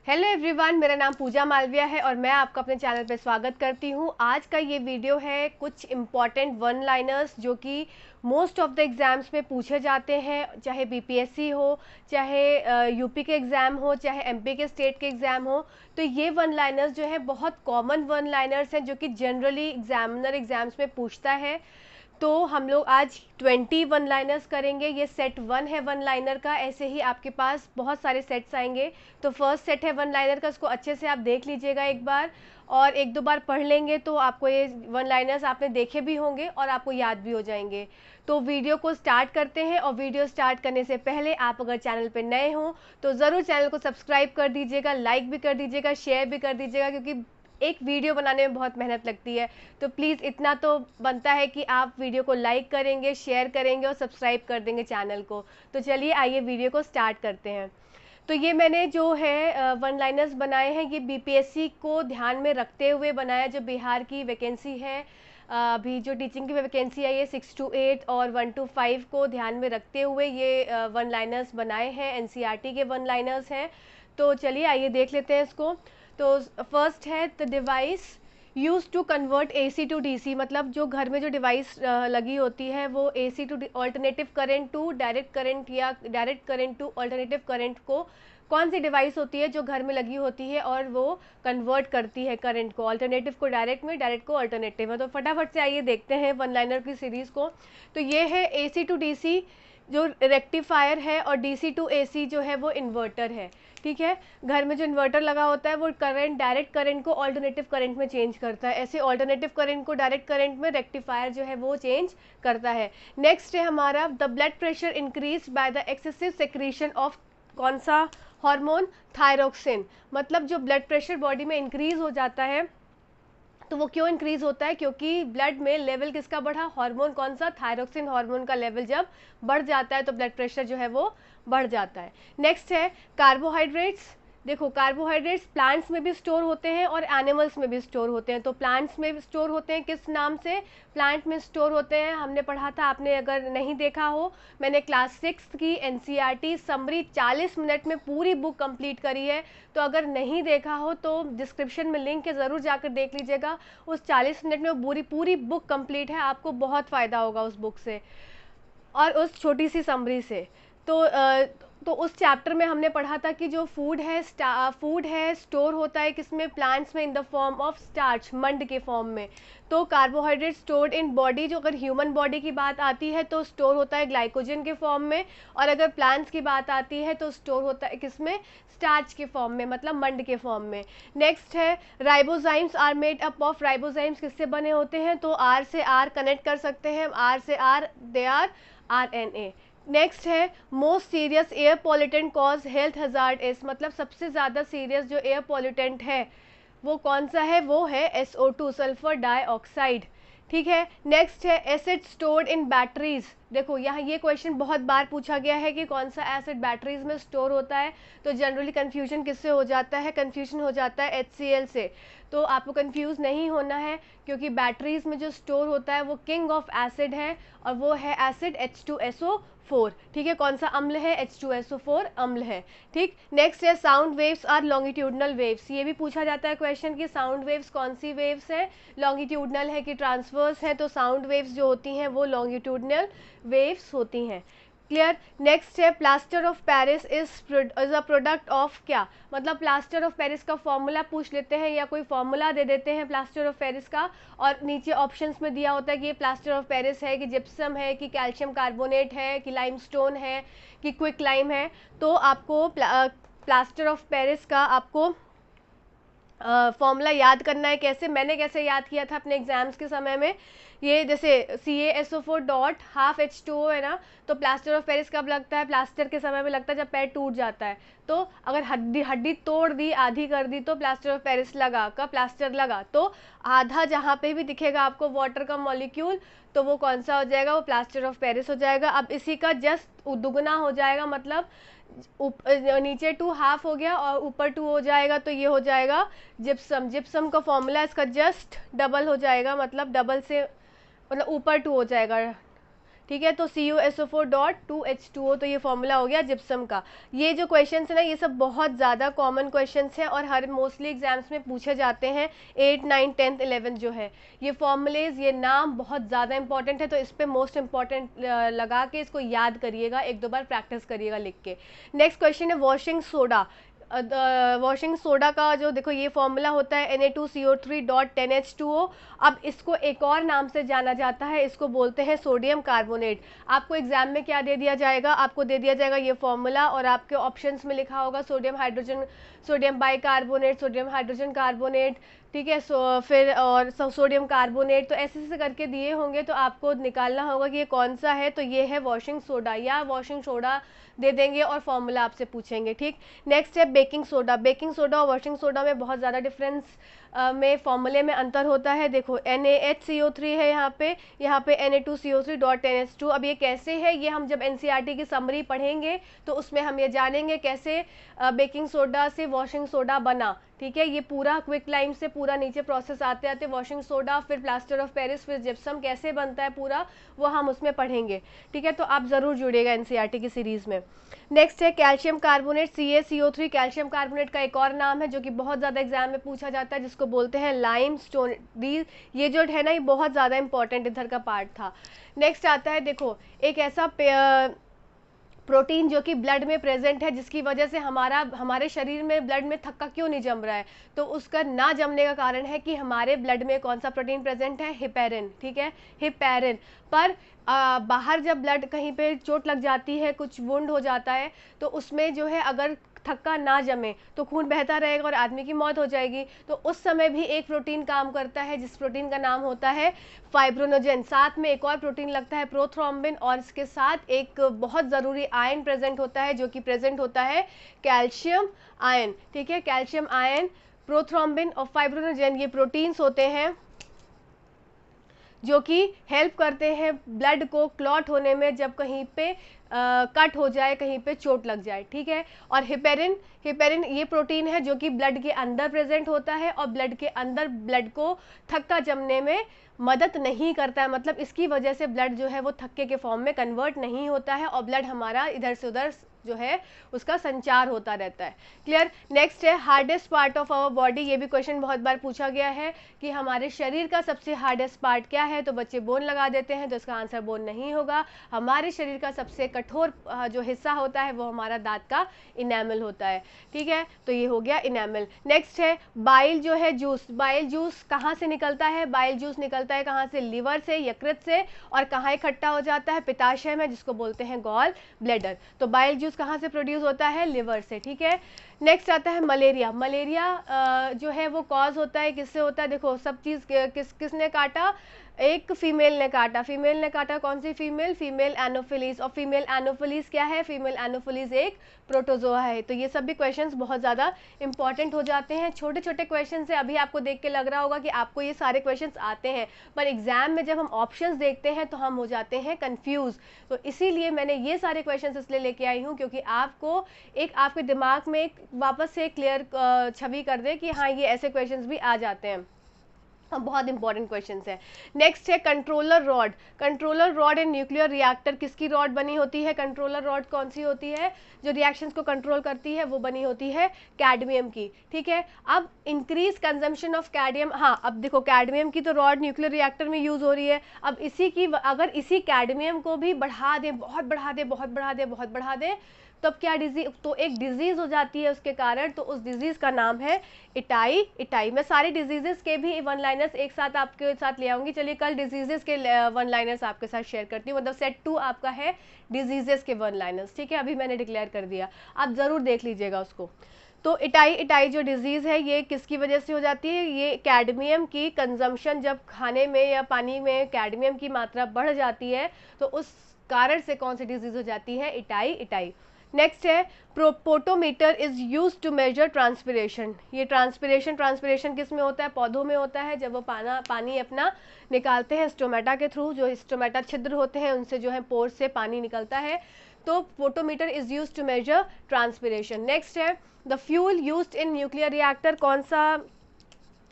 Hello everyone, मेरा नाम पूजा मालविया है और मैं आपका अपने चैनल पे स्वागत करती हूँ। आज का ये वीडियो है कुछ इम्पॉर्टेंट वन लाइनर्स जो कि मोस्ट ऑफ द एग्ज़ाम्स में पूछे जाते हैं, चाहे बीपीएससी हो, चाहे यूपी के एग्ज़ाम हो, चाहे एमपी के स्टेट के एग्ज़ाम हो। तो ये वन लाइनर्स जो है बहुत कॉमन वन लाइनर्स हैं जो कि जनरली एग्जामिनर एग्ज़ाम्स में पूछता है। तो हम लोग आज 20 वन लाइनर्स करेंगे। ये सेट 1 है वन लाइनर का। ऐसे ही आपके पास बहुत सारे सेट्स आएंगे। तो फर्स्ट सेट है वन लाइनर का, उसको अच्छे से आप देख लीजिएगा एक बार, और एक दो बार पढ़ लेंगे तो आपको ये वन लाइनर्स आपने देखे भी होंगे और आपको याद भी हो जाएंगे। तो वीडियो को स्टार्ट करते हैं। और वीडियो स्टार्ट करने से पहले आप अगर चैनल पर नए हों तो ज़रूर चैनल को सब्सक्राइब कर दीजिएगा, लाइक भी कर दीजिएगा, शेयर भी कर दीजिएगा, क्योंकि एक वीडियो बनाने में बहुत मेहनत लगती है। तो प्लीज़ इतना तो बनता है कि आप वीडियो को लाइक करेंगे, शेयर करेंगे और सब्सक्राइब कर देंगे चैनल को। तो चलिए आइए वीडियो को स्टार्ट करते हैं। तो ये मैंने जो है वन लाइनर्स बनाए हैं, ये बीपीएससी को ध्यान में रखते हुए बनाया। जो बिहार की वैकेंसी है, अभी जो टीचिंग की वैकेंसी है, ये 6 to 8 और 1 to 5 को ध्यान में रखते हुए ये वन लाइनर्स बनाए हैं। एनसीईआरटी के वन लाइनर्स हैं। तो चलिए आइए देख लेते हैं इसको। तो फर्स्ट है the device use to convert AC to DC. मतलब जो घर में जो डिवाइस लगी होती है वो AC to alternative current to direct current या direct current to alternative current को, कौन सी डिवाइस होती है जो घर में लगी होती है और वो कन्वर्ट करती है करंट को, अल्टरनेटिव को डायरेक्ट में, डायरेक्ट को अल्टरनेटिव में। तो फटाफट से आइए देखते हैं वन लाइनर की सीरीज़ को। तो ये है एसी टू डीसी जो रेक्टिफायर है, और डीसी टू एसी जो है वो इन्वर्टर है। ठीक है, घर में जो इन्वर्टर लगा होता है वो करंट, डायरेक्ट करंट को ऑल्टरनेटिव करंट में चेंज करता है। ऐसे ऑल्टरनेटिव करंट को डायरेक्ट करंट में रेक्टिफायर जो है वो चेंज करता है। नेक्स्ट है हमारा the blood pressure increase by the excessive secretion of कौन सा हार्मोन, थायरोक्सिन। मतलब जो ब्लड प्रेशर बॉडी में इंक्रीज हो जाता है, तो वो क्यों इंक्रीज होता है? क्योंकि ब्लड में लेवल किसका बढ़ा, हार्मोन कौन सा, थायरोक्सिन हार्मोन का लेवल जब बढ़ जाता है तो ब्लड प्रेशर जो है वो बढ़ जाता है। नेक्स्ट है कार्बोहाइड्रेट्स। देखो, कार्बोहाइड्रेट्स प्लांट्स में भी स्टोर होते हैं और एनिमल्स में भी स्टोर होते हैं। तो प्लांट्स में स्टोर होते हैं किस नाम से, प्लांट में स्टोर होते हैं, हमने पढ़ा था। आपने अगर नहीं देखा हो, मैंने क्लास 6 की एनसीईआरटी समरी 40 मिनट में पूरी बुक कंप्लीट करी है। तो अगर नहीं देखा हो तो डिस्क्रिप्शन में लिंक है, ज़रूर जाकर देख लीजिएगा। उस 40 मिनट में पूरी पूरी बुक कंप्लीट है, आपको बहुत फ़ायदा होगा उस बुक से और उस छोटी सी समरी से। तो उस चैप्टर में हमने पढ़ा था कि जो फूड है स्टोर होता है किसमें, प्लांट्स में, in the form of starch, मंड के फॉर्म में। तो कार्बोहाइड्रेट स्टोर्ड इन बॉडी, जो अगर ह्यूमन बॉडी की बात आती है तो स्टोर होता है ग्लाइकोजन के फॉर्म में, और अगर प्लांट्स की बात आती है तो स्टोर होता है किसमें, स्टार्च के फॉर्म में, मतलब मंड के फॉर्म में। नेक्स्ट है ribozymes are made up of. Ribozymes किससे बने होते हैं? तो आर से आर कनेक्ट कर सकते हैं, आर से आर, दे आर आरएनए। नेक्स्ट है most serious air pollutant cause health hazard is. मतलब सबसे ज़्यादा सीरियस जो एयर पॉल्यूटेंट है वो कौन सा है? वो है SO2, सल्फर डाइऑक्साइड। ठीक है, नेक्स्ट है एसिड स्टोर्ड इन बैटरीज। देखो यहाँ ये क्वेश्चन बहुत बार पूछा गया है कि कौन सा एसिड बैटरीज में स्टोर होता है। तो जनरली कन्फ्यूजन किससे हो जाता है? कन्फ्यूजन हो जाता है HCl से। तो आपको कंफ्यूज नहीं होना है, क्योंकि बैटरीज में जो स्टोर होता है वो किंग ऑफ एसिड है, और वो है एसिड H2SO4। ठीक है, कौन सा अम्ल है? H2SO4 अम्ल है। ठीक, नेक्स्ट है sound waves are longitudinal waves. ये भी पूछा जाता है क्वेश्चन कि साउंड वेव्स कौन सी वेव्स है, लॉन्गिट्यूडनल है कि ट्रांसवर्स है। तो साउंड वेव्स जो होती हैं वो लॉन्गिट्यूडनल वेव्स होती हैं। क्लियर। नेक्स्ट है plaster of Paris is a product of क्या। मतलब प्लास्टर ऑफ पेरिस का फॉर्मूला पूछ लेते हैं या कोई फॉर्मूला दे देते हैं प्लास्टर ऑफ पेरिस का, और नीचे ऑप्शंस में दिया होता है कि ये प्लास्टर ऑफ पेरिस है कि जिप्सम है कि कैल्शियम कार्बोनेट है कि लाइमस्टोन है कि क्विक लाइम है। तो आपको प्लास्टर ऑफ पेरिस का आपको फॉर्मूला याद करना है। कैसे, मैंने कैसे याद किया था अपने एग्जाम्स के समय में, ये जैसे CaSO4 डॉट हाफ H2O है ना, तो प्लास्टर ऑफ पेरिस कब लगता है? प्लास्टर के समय में लगता है जब पैर टूट जाता है। तो अगर हड्डी तोड़ दी, आधी कर दी, तो प्लास्टर ऑफ पेरिस लगा, का प्लास्टर लगा। तो आधा जहाँ पे भी दिखेगा आपको वाटर का मॉलिक्यूल, तो वो कौन सा हो जाएगा? वो प्लास्टर ऑफ पेरिस हो जाएगा। अब इसी का जस्ट दुगना हो जाएगा, मतलब नीचे 2 हाफ हो गया और ऊपर 2 हो जाएगा, तो ये हो जाएगा जिप्सम। जिप्सम का फॉर्मूला इसका जस्ट डबल हो जाएगा, मतलब डबल से, मतलब ऊपर 2 हो जाएगा। ठीक है। तो CuSO4.2H2O, तो ये फॉर्मूला हो गया जिप्सम का। ये जो क्वेश्चन है ना, ये सब बहुत ज़्यादा कॉमन क्वेश्चन हैं और हर मोस्टली एग्जाम्स में पूछे जाते हैं। 8, 9, 10, 11 जो है, ये फॉर्मूलेज, ये नाम बहुत ज़्यादा इंपॉर्टेंट है, तो इस पर मोस्ट इंपॉर्टेंट लगा के इसको याद करिएगा, एक दो बार प्रैक्टिस करिएगा लिख के। नेक्स्ट क्वेश्चन है वॉशिंग सोडा। वॉशिंग सोडा का जो देखो ये फॉर्मूला होता है Na2CO3.10H2O। अब इसको एक और नाम से जाना जाता है, इसको बोलते हैं सोडियम कार्बोनेट। आपको एग्जाम में क्या दे दिया जाएगा, आपको दे दिया जाएगा ये फॉर्मूला और आपके ऑप्शंस में लिखा होगा sodium hydrogen, sodium bicarbonate, sodium hydrogen carbonate, ठीक है। फिर और सोडियम कार्बोनेट, तो ऐसे ऐसे करके दिए होंगे, तो आपको निकालना होगा कि ये कौन सा है। तो ये है वॉशिंग सोडा, या वॉशिंग सोडा दे देंगे और फॉर्मूला आपसे पूछेंगे, ठीक। नेक्स्ट है बेकिंग सोडा। बेकिंग सोडा और वॉशिंग सोडा में बहुत ज़्यादा डिफरेंस में फॉर्मूले में अंतर होता है। देखो NaHCO3 है यहाँ पे Na2CO3.10H2। अब ये कैसे है, ये हम जब NCERT की समरी पढ़ेंगे तो उसमें हम ये जानेंगे कैसे बेकिंग सोडा से वॉशिंग सोडा बना, ठीक है। ये पूरा क्विक लाइम से पूरा नीचे प्रोसेस आते आते वॉशिंग सोडा, फिर प्लास्टर ऑफ पेरिस, फिर जिप्सम कैसे बनता है पूरा, वो हम उसमें पढ़ेंगे, ठीक है। तो आप ज़रूर जुड़िएगा NCERT की सीरीज़ में। नेक्स्ट है calcium carbonate, CaCO3। Calcium carbonate का एक और नाम है जो कि बहुत ज़्यादा एग्जाम में पूछा जाता है, जिसको बोलते हैं लाइम स्टोन। ये जो है ना, ये बहुत ज़्यादा इंपॉर्टेंट इधर का पार्ट था। नेक्स्ट आता है देखो एक ऐसा प्रोटीन जो कि ब्लड में प्रेजेंट है, जिसकी वजह से हमारे शरीर में ब्लड में थक्का क्यों नहीं जम रहा है, तो उसका ना जमने का कारण है कि हमारे ब्लड में कौन सा प्रोटीन प्रेजेंट है, हिपेरिन, ठीक है, हिपेरिन। पर बाहर जब ब्लड कहीं पे चोट लग जाती है, कुछ वुंड हो जाता है, तो उसमें जो है अगर थक्का ना जमे तो खून बहता रहेगा और आदमी की मौत हो जाएगी। तो उस समय भी एक प्रोटीन काम करता है, जिस प्रोटीन का नाम होता है फाइब्रोनोजेन। साथ में एक और प्रोटीन लगता है प्रोथ्रोम्बिन, और इसके साथ एक बहुत ज़रूरी आयन प्रेजेंट होता है, जो कि प्रेजेंट होता है कैल्शियम आयन, ठीक है। कैल्शियम आयन, प्रोथ्रोम्बिन और फाइब्रोनोजेन, ये प्रोटीन्स होते हैं जो कि हेल्प करते हैं ब्लड को क्लॉट होने में, जब कहीं पे कट हो जाए, कहीं पे चोट लग जाए, ठीक है। और हिपेरिन ये प्रोटीन है जो कि ब्लड के अंदर प्रेजेंट होता है और ब्लड के अंदर ब्लड को थक्का जमने में मदद नहीं करता है, मतलब इसकी वजह से ब्लड जो है वो थक्के के फॉर्म में कन्वर्ट नहीं होता है और ब्लड हमारा इधर से उधर जो है उसका संचार होता रहता है। क्लियर। नेक्स्ट है hardest part of our body. ये भी क्वेश्चन बहुत बार पूछा गया है कि हमारे शरीर का सबसे हार्डेस्ट पार्ट क्या है, तो बच्चे बोन लगा देते हैं, तो इसका आंसर बोन नहीं होगा। हमारे शरीर का सबसे कठोर जो हिस्सा होता है वो हमारा दांत का इनेमल होता है, ठीक है। तो ये हो गया इनेमल। नेक्स्ट है बाइल जो है जूस। बाइल जूस कहाँ से निकलता है, बाइल जूस निकलता है कहाँ से, लिवर से, यकृत से, और कहाँ इकट्ठा हो जाता है, पित्ताशय में, जिसको बोलते हैं गॉल ब्लैडर। तो बाइल जूस कहाँ से प्रोड्यूस होता है, लिवर से, ठीक है। नेक्स्ट आता है मलेरिया। मलेरिया जो है वो कॉज होता है, किससे होता है, देखो सब चीज़ किसने काटा, एक फीमेल ने काटा। फीमेल ने काटा, कौन सी फीमेल, फीमेल एनोफिलीज। और फीमेल एनोफिलीज क्या है, फीमेल एनोफिलीज एक प्रोटोजोआ है। तो ये सब भी क्वेश्चंस बहुत ज़्यादा इंपॉर्टेंट हो जाते हैं। छोटे छोटे क्वेश्चन से अभी आपको देख के लग रहा होगा कि आपको ये सारे क्वेश्चंस आते हैं, पर एग्जाम में जब हम ऑप्शंस देखते हैं तो हम हो जाते हैं कंफ्यूज। तो इसीलिए मैंने ये सारे क्वेश्चंस इसलिए लेके आई हूँ क्योंकि आपको एक आपके दिमाग में एक वापस से क्लियर छवि कर दे कि हाँ ये ऐसे क्वेश्चंस भी आ जाते हैं। बहुत इंपॉर्टेंट क्वेश्चंस है। नेक्स्ट है कंट्रोलर रॉड। कंट्रोलर रॉड इन न्यूक्लियर रिएक्टर किसकी रॉड बनी होती है, कंट्रोलर रॉड कौन सी होती है जो रिएक्शंस को कंट्रोल करती है, वो बनी होती है कैडमियम की, ठीक है। अब इंक्रीज कंजम्पशन ऑफ कैडमियम, हाँ अब देखो कैडमियम की तो रॉड न्यूक्लियर रिएक्टर में यूज हो रही है। अब इसी की अगर इसी कैडमियम को भी बढ़ा दे, बहुत बढ़ा दे, बहुत बढ़ा दे, बहुत बढ़ा दे, तब क्या डिजीज, तो एक डिजीज हो जाती है उसके कारण, तो उस डिजीज का नाम है इटाई। मैं सारे डिजीजेस के भी वन लाइनर्स एक साथ आपके साथ ले आऊंगी। चलिए कल डिजीजेस के वन लाइनर्स आपके साथ शेयर करती हूँ, मतलब सेट 2 आपका है डिजीजेस के वन लाइनर्स, ठीक है। अभी मैंने डिक्लेयर कर दिया, आप जरूर देख लीजिएगा उसको। तो इटाई जो डिजीज़ है ये किसकी वजह से हो जाती है, ये कैडमियम की कंजम्पशन, जब खाने में या पानी में कैडमियम की मात्रा बढ़ जाती है तो उस कारण से कौन सी डिजीज हो जाती है, इटाई। नेक्स्ट है potometer is use to measure transpiration. ये ट्रांसपिरेशन किस में होता है, पौधों में होता है, जब वो पानी अपना निकालते हैं स्टोमेटा के थ्रू, जो स्टोमेटा छिद्र होते हैं उनसे जो है पोर से पानी निकलता है, तो potometer is use to measure transpiration. Next है the fuel used in nuclear reactor. कौन सा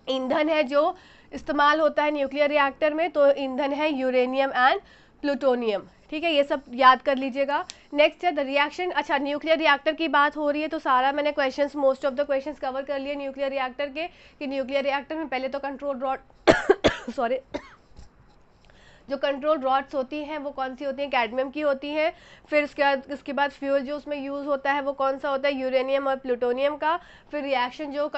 ईंधन है जो इस्तेमाल होता है न्यूक्लियर रिएक्टर में, तो ईंधन है यूरेनियम एंड प्लूटोनियम, ठीक है, ये सब याद कर लीजिएगा। नेक्स्ट है द रिएक्शन। अच्छा, न्यूक्लियर रिएक्टर की बात हो रही है तो सारा मैंने questions, most of the questions cover कर लिए न्यूक्लियर रिएक्टर के, कि न्यूक्लियर रिएक्टर में पहले तो कंट्रोल रॉड सॉरी जो कंट्रोल रॉड्स होती हैं वो कौन सी होती हैं, कैडमियम की होती हैं। फिर उसके बाद फ्यूल जो उसमें यूज़ होता है वो कौन सा होता है, यूरेनियम और प्लूटोनियम का। फिर रिएक्शन जो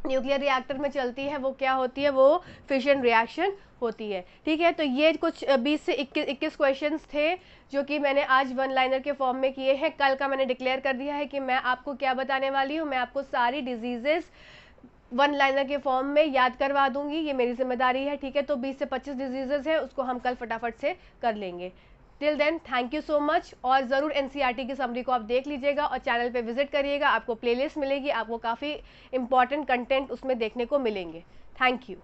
न्यूक्लियर रिएक्टर में चलती है वो क्या होती है, वो फिशन रिएक्शन होती है। ठीक है, तो ये कुछ 20 से 21 क्वेश्चंस थे जो कि मैंने आज वन लाइनर के फॉर्म में किए हैं। कल का मैंने डिक्लेयर कर दिया है कि मैं आपको क्या बताने वाली हूँ, मैं आपको सारी डिजीजेस वन लाइनर के फॉर्म में याद करवा दूंगी, ये मेरी जिम्मेदारी है। ठीक है, तो 20 से 25 डिजीजेस है, उसको हम कल फटाफट से कर लेंगे। Till then thank you so much, और ज़रूर एनसीईआरटी की समरी को आप देख लीजिएगा और चैनल पे विजिट करिएगा, आपको प्लेलिस्ट मिलेगी, आपको काफ़ी इंपॉर्टेंट कंटेंट उसमें देखने को मिलेंगे। Thank you.